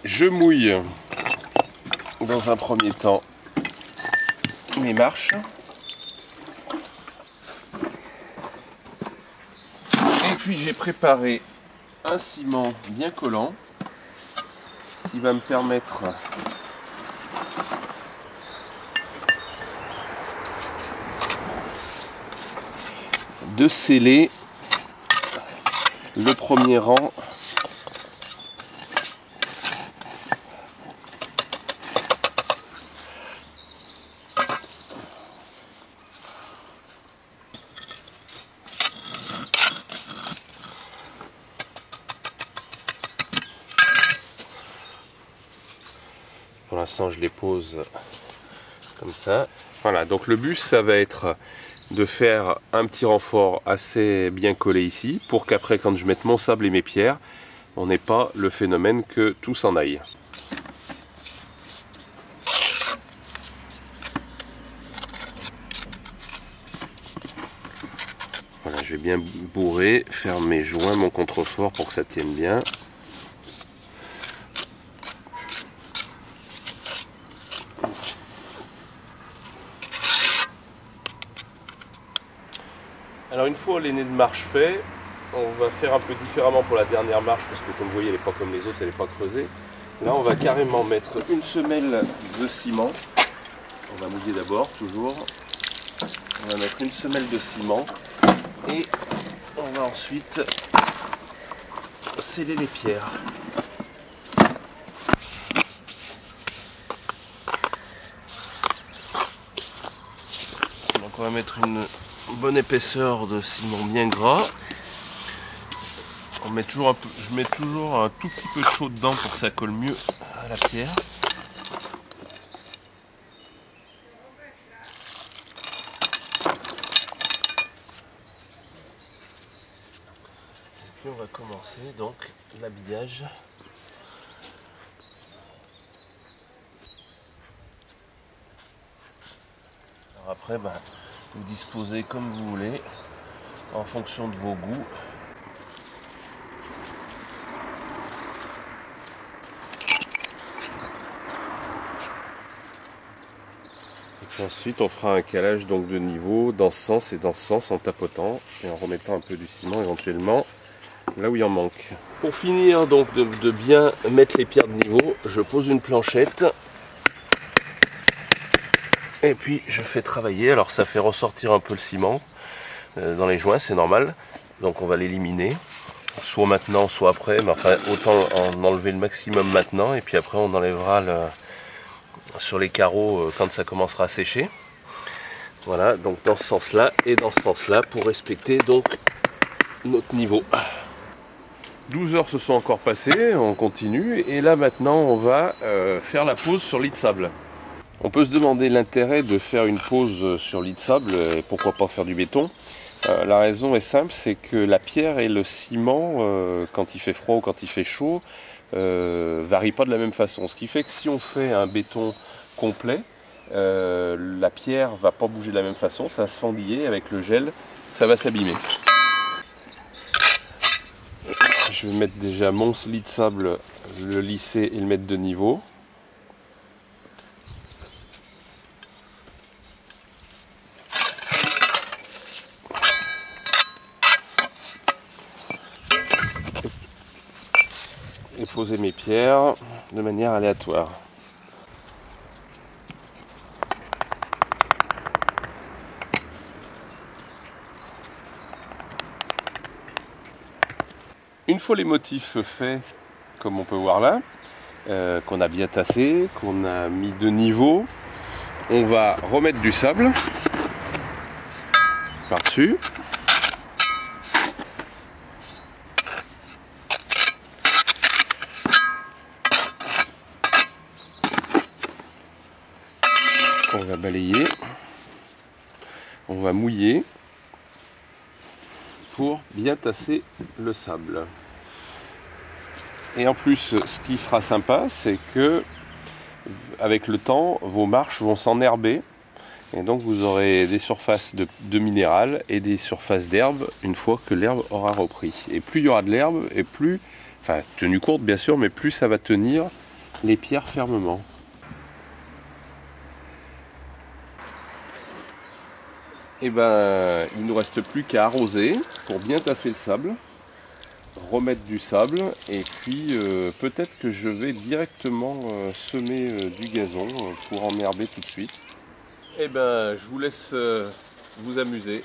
Je mouille dans un premier temps mes marches. Et puis j'ai préparé un ciment bien collant qui va me permettre de sceller le premier rang Pour l'instant, je les pose comme ça. Voilà, donc le but, ça va être de faire un petit renfort assez bien collé ici, pour qu'après, quand je mette mon sable et mes pierres, on n'ait pas le phénomène que tout s'en aille. Voilà, je vais bien bourrer, faire mes joints, mon contrefort pour que ça tienne bien. Alors une fois les nez de marche faits, on va faire un peu différemment pour la dernière marche parce que comme vous voyez elle n'est pas comme les autres, elle n'est pas creusée. Là on va carrément mettre une semelle de ciment. On va mouiller d'abord toujours. On va mettre une semelle de ciment et on va ensuite sceller les pierres. Donc on va mettre une bonne épaisseur de ciment bien gras. On met toujours un peu, je mets toujours un tout petit peu de chaud dedans pour que ça colle mieux à la pierre. Et puis on va commencer donc l'habillage. Alors après, vous disposez comme vous voulez, en fonction de vos goûts. Et puis ensuite, on fera un calage donc de niveau dans ce sens et dans ce sens en tapotant et en remettant un peu du ciment éventuellement là où il en manque. Pour finir donc de bien mettre les pierres de niveau, je pose une planchette. Et puis je fais travailler, alors ça fait ressortir un peu le ciment dans les joints, c'est normal. Donc on va l'éliminer, soit maintenant, soit après, mais enfin autant en enlever le maximum maintenant, et puis après on enlèvera sur les carreaux quand ça commencera à sécher. Voilà, donc dans ce sens-là et dans ce sens-là pour respecter donc notre niveau. 12 heures se sont encore passées, on continue, et là maintenant on va faire la pose sur lit de sable. On peut se demander l'intérêt de faire une pose sur lit de sable et pourquoi pas faire du béton. La raison est simple, c'est que la pierre et le ciment, quand il fait froid ou quand il fait chaud, varient pas de la même façon. Ce qui fait que si on fait un béton complet, la pierre va pas bouger de la même façon, ça va se fendiller avec le gel, ça va s'abîmer. Je vais mettre déjà mon lit de sable, le lisser et le mettre de niveau. Et poser mes pierres de manière aléatoire. Une fois les motifs faits, comme on peut voir là, qu'on a bien tassé, qu'on a mis de niveau, on va remettre du sable par-dessus. On va balayer, on va mouiller pour bien tasser le sable. Et en plus, ce qui sera sympa, c'est que avec le temps, vos marches vont s'enherber et donc vous aurez des surfaces de minéral et des surfaces d'herbe une fois que l'herbe aura repris. Et plus il y aura de l'herbe, et plus, enfin tenue courte bien sûr, mais plus ça va tenir les pierres fermement. Et ben, il ne nous reste plus qu'à arroser pour bien tasser le sable, remettre du sable, et puis peut-être que je vais directement semer du gazon pour emmerber tout de suite. Et ben, je vous laisse vous amuser.